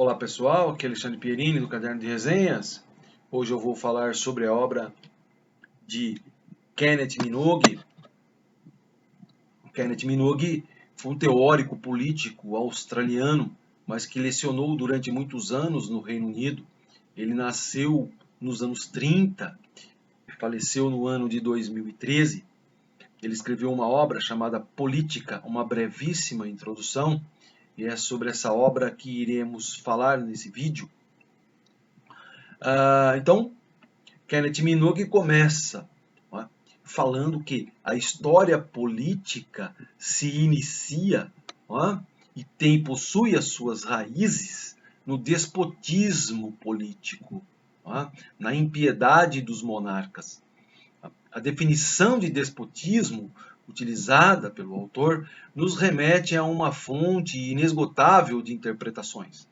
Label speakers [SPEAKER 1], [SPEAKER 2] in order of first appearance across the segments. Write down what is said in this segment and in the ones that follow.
[SPEAKER 1] Olá pessoal, aqui é Alexandre Pierini do Caderno de Resenhas. Hoje eu vou falar sobre a obra de Kenneth Minogue. Kenneth Minogue foi um teórico político australiano, mas que lecionou durante muitos anos no Reino Unido. Ele nasceu nos anos 30, faleceu no ano de 2013. Ele escreveu uma obra chamada Política, uma brevíssima introdução, e é sobre essa obra que iremos falar nesse vídeo. Então, Kenneth Minogue começa falando que a história política se inicia e possui as suas raízes no despotismo político, na impiedade dos monarcas. A definição de despotismo utilizada pelo autor nos remete a uma fonte inesgotável de interpretações.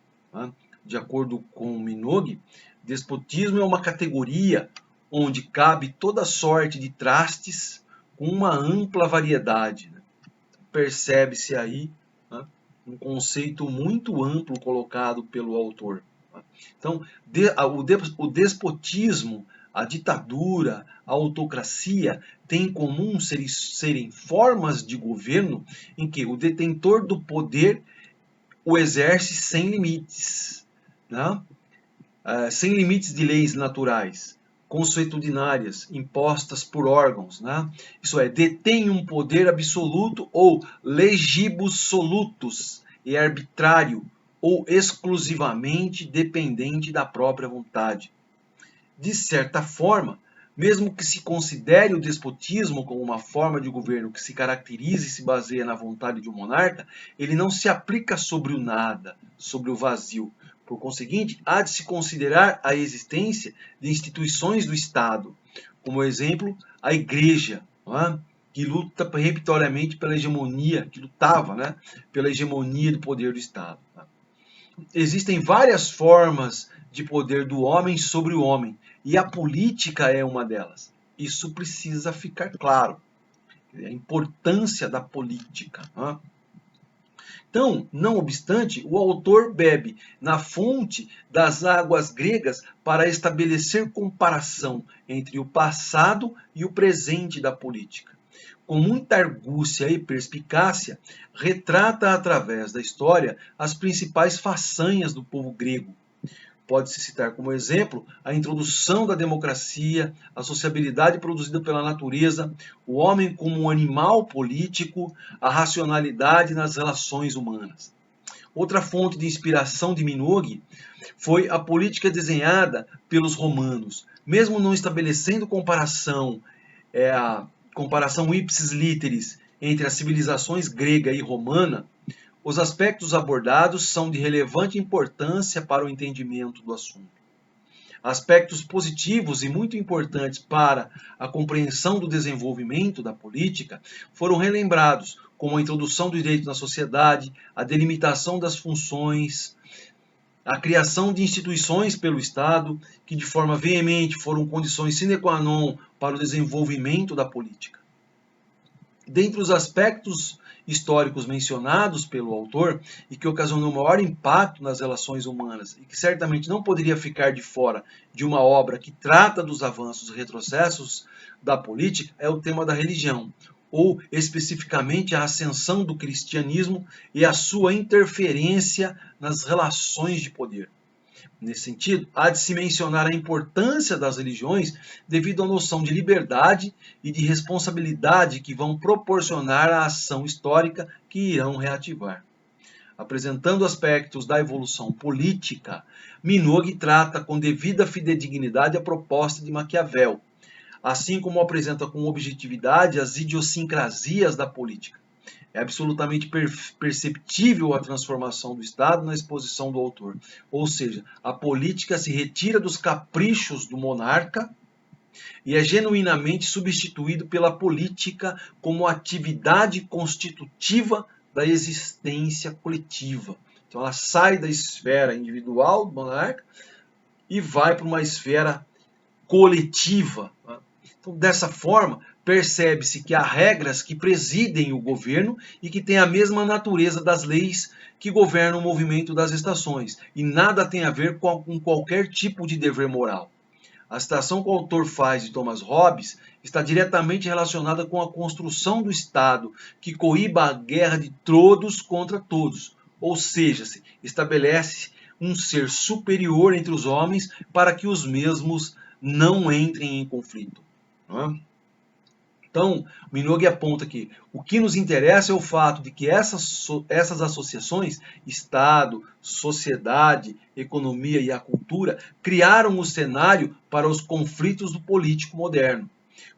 [SPEAKER 1] De acordo com Minogue, despotismo é uma categoria onde cabe toda sorte de trastes com uma ampla variedade. Percebe-se aí um conceito muito amplo colocado pelo autor. Então, o despotismo, a ditadura, a autocracia têm em comum serem formas de governo em que o detentor do poder o exerce sem limites, sem limites de leis naturais, consuetudinárias, impostas por órgãos. Isso é, detém um poder absoluto ou legibus solutus e arbitrário, ou exclusivamente dependente da própria vontade. De certa forma, mesmo que se considere o despotismo como uma forma de governo que se caracteriza e se baseia na vontade de um monarca, ele não se aplica sobre o nada, sobre o vazio. Por conseguinte, há de se considerar a existência de instituições do Estado, como exemplo, a Igreja, que luta repetitoriamente pela hegemonia, que lutava pela hegemonia do poder do Estado. Existem várias formas de poder do homem sobre o homem, e a política é uma delas. Isso precisa ficar claro. A importância da política. Então, não obstante, o autor bebe na fonte das águas gregas para estabelecer comparação entre o passado e o presente da política. Com muita argúcia e perspicácia, retrata através da história as principais façanhas do povo grego. Pode-se citar como exemplo a introdução da democracia, a sociabilidade produzida pela natureza, o homem como um animal político, a racionalidade nas relações humanas. Outra fonte de inspiração de Minogue foi a política desenhada pelos romanos. Mesmo não estabelecendo a comparação ipsis literis entre as civilizações grega e romana, os aspectos abordados são de relevante importância para o entendimento do assunto. Aspectos positivos e muito importantes para a compreensão do desenvolvimento da política foram relembrados, como a introdução do direito na sociedade, a delimitação das funções, a criação de instituições pelo Estado, que de forma veemente foram condições sine qua non para o desenvolvimento da política. Dentre os aspectos históricos mencionados pelo autor e que ocasionou maior impacto nas relações humanas e que certamente não poderia ficar de fora de uma obra que trata dos avanços e retrocessos da política é o tema da religião, ou especificamente a ascensão do cristianismo e a sua interferência nas relações de poder. Nesse sentido, há de se mencionar a importância das religiões devido à noção de liberdade e de responsabilidade que vão proporcionar a ação histórica que irão reativar. Apresentando aspectos da evolução política, Minogue trata com devida fidedignidade a proposta de Maquiavel, assim como apresenta com objetividade as idiosincrasias da política. É absolutamente perceptível a transformação do Estado na exposição do autor. Ou seja, a política se retira dos caprichos do monarca e é genuinamente substituído pela política como atividade constitutiva da existência coletiva. Então ela sai da esfera individual do monarca e vai para uma esfera coletiva. Então, dessa forma, percebe-se que há regras que presidem o governo e que têm a mesma natureza das leis que governam o movimento das estações, e nada tem a ver com qualquer tipo de dever moral. A citação que o autor faz de Thomas Hobbes está diretamente relacionada com a construção do Estado, que coíba a guerra de todos contra todos, ou seja, se estabelece um ser superior entre os homens para que os mesmos não entrem em conflito. Não é? Então, Minogue aponta que o que nos interessa é o fato de que essas associações, Estado, sociedade, economia e a cultura, criaram o cenário para os conflitos do político moderno.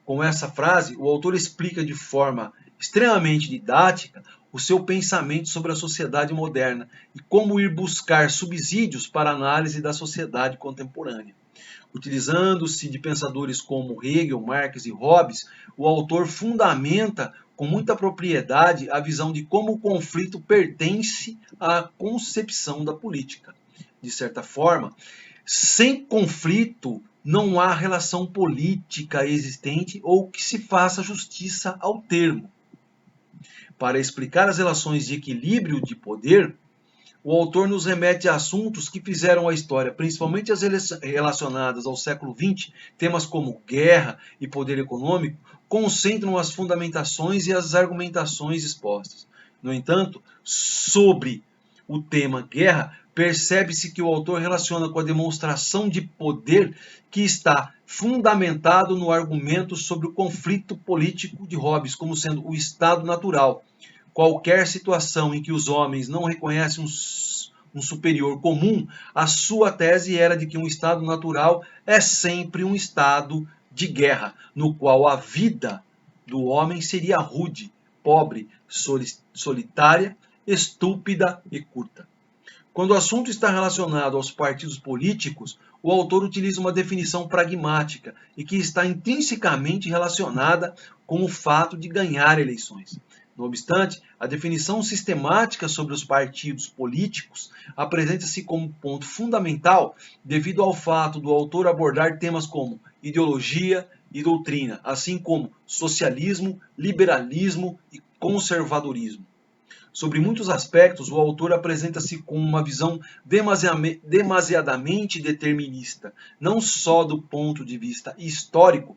[SPEAKER 1] Com essa frase, o autor explica de forma extremamente didática o seu pensamento sobre a sociedade moderna e como ir buscar subsídios para a análise da sociedade contemporânea. Utilizando-se de pensadores como Hegel, Marx e Hobbes, o autor fundamenta com muita propriedade a visão de como o conflito pertence à concepção da política. De certa forma, sem conflito não há relação política existente ou que se faça justiça ao termo. Para explicar as relações de equilíbrio de poder, o autor nos remete a assuntos que fizeram a história, principalmente as relacionadas ao século XX, temas como guerra e poder econômico, concentram as fundamentações e as argumentações expostas. No entanto, sobre o tema guerra, percebe-se que o autor relaciona com a demonstração de poder que está fundamentado no argumento sobre o conflito político de Hobbes como sendo o estado natural. Qualquer situação em que os homens não reconhecem um superior comum, a sua tese era de que um estado natural é sempre um estado de guerra, no qual a vida do homem seria rude, pobre, solitária, estúpida e curta. Quando o assunto está relacionado aos partidos políticos, o autor utiliza uma definição pragmática e que está intrinsecamente relacionada com o fato de ganhar eleições. No obstante, a definição sistemática sobre os partidos políticos apresenta-se como ponto fundamental devido ao fato do autor abordar temas como ideologia e doutrina, assim como socialismo, liberalismo e conservadorismo. Sobre muitos aspectos, o autor apresenta-se com uma visão demasiadamente determinista, não só do ponto de vista histórico,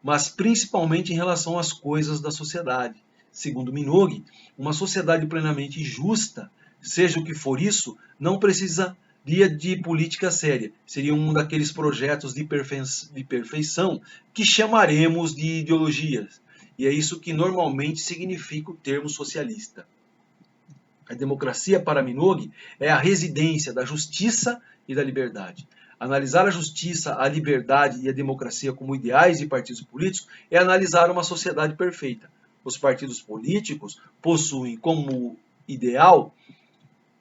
[SPEAKER 1] mas principalmente em relação às coisas da sociedade. Segundo Minogue, uma sociedade plenamente justa, seja o que for isso, não precisaria de política séria. Seria um daqueles projetos de perfeição que chamaremos de ideologias. E é isso que normalmente significa o termo socialista. A democracia, para Minogue, é a residência da justiça e da liberdade. Analisar a justiça, a liberdade e a democracia como ideais de partidos políticos é analisar uma sociedade perfeita. Os partidos políticos possuem como ideal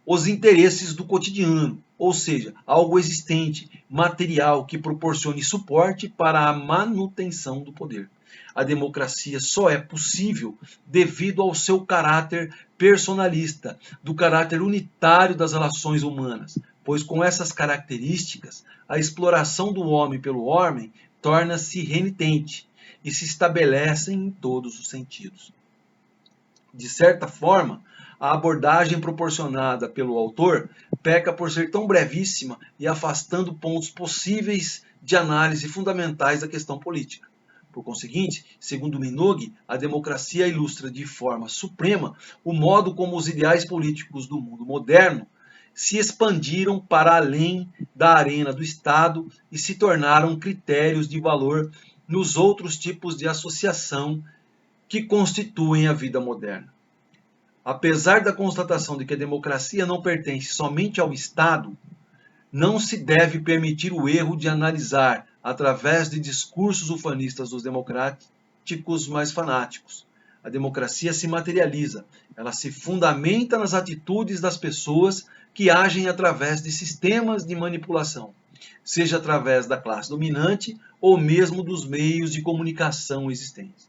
[SPEAKER 1] os interesses do cotidiano, ou seja, algo existente, material, que proporcione suporte para a manutenção do poder. A democracia só é possível devido ao seu caráter personalista, do caráter unitário das relações humanas, pois com essas características, a exploração do homem pelo homem torna-se renitente e se estabelecem em todos os sentidos. De certa forma, a abordagem proporcionada pelo autor peca por ser tão brevíssima e afastando pontos possíveis de análise fundamentais da questão política. Por conseguinte, segundo Minogue, a democracia ilustra de forma suprema o modo como os ideais políticos do mundo moderno se expandiram para além da arena do Estado e se tornaram critérios de valor nos outros tipos de associação que constituem a vida moderna. Apesar da constatação de que a democracia não pertence somente ao Estado, não se deve permitir o erro de analisar, através de discursos ufanistas dos democráticos mais fanáticos. A democracia se materializa, ela se fundamenta nas atitudes das pessoas que agem através de sistemas de manipulação, seja através da classe dominante ou mesmo dos meios de comunicação existentes.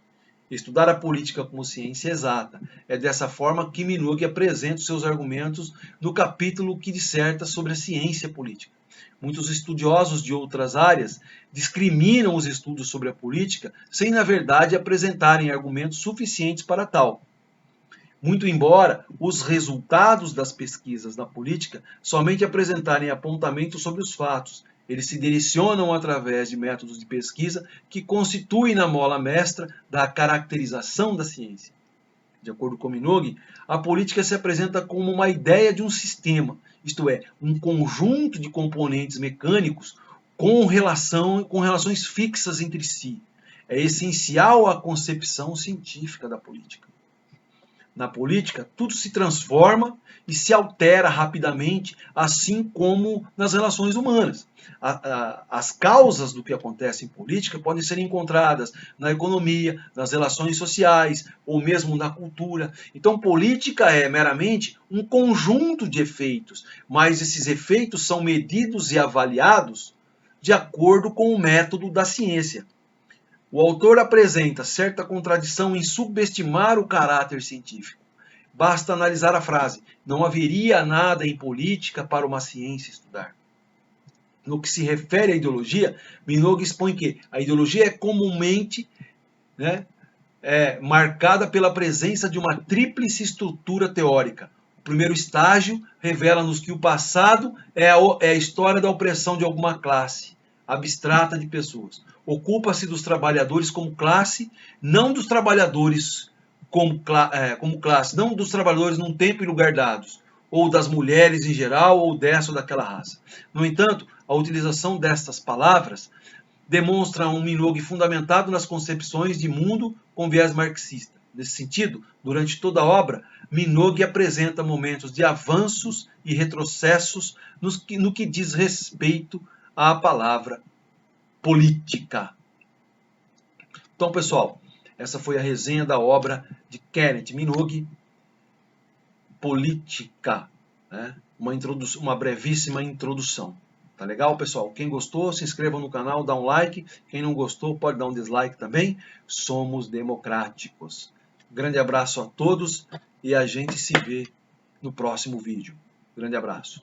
[SPEAKER 1] Estudar a política como ciência exata. É dessa forma que Minogue apresenta os seus argumentos no capítulo que disserta sobre a ciência política. Muitos estudiosos de outras áreas discriminam os estudos sobre a política sem, na verdade, apresentarem argumentos suficientes para tal. Muito embora os resultados das pesquisas na política somente apresentarem apontamentos sobre os fatos, eles se direcionam através de métodos de pesquisa que constituem na mola mestra da caracterização da ciência. De acordo com Minogue, a política se apresenta como uma ideia de um sistema, isto é, um conjunto de componentes mecânicos com relações fixas entre si. É essencial a concepção científica da política. Na política, tudo se transforma e se altera rapidamente, assim como nas relações humanas. As causas do que acontece em política podem ser encontradas na economia, nas relações sociais ou mesmo na cultura. Então, política é meramente um conjunto de efeitos, mas esses efeitos são medidos e avaliados de acordo com o método da ciência. O autor apresenta certa contradição em subestimar o caráter científico. Basta analisar a frase: não haveria nada em política para uma ciência estudar. No que se refere à ideologia, Minogue expõe que a ideologia é comumente marcada pela presença de uma tríplice estrutura teórica. O primeiro estágio revela-nos que o passado é a história da opressão de alguma classe abstrata de pessoas. Ocupa-se dos trabalhadores como classe, não dos trabalhadores como classe, não dos trabalhadores num tempo e lugar dados, ou das mulheres em geral, ou dessa ou daquela raça. No entanto, a utilização destas palavras demonstra um Minogue fundamentado nas concepções de mundo com viés marxista. Nesse sentido, durante toda a obra, Minogue apresenta momentos de avanços e retrocessos no que diz respeito à palavra política. Então, pessoal, essa foi a resenha da obra de Kenneth Minogue, Política, né? Uma brevíssima introdução. Tá legal, pessoal? Quem gostou, se inscreva no canal, dá um like. Quem não gostou, pode dar um dislike também. Somos democráticos. Grande abraço a todos e a gente se vê no próximo vídeo. Grande abraço.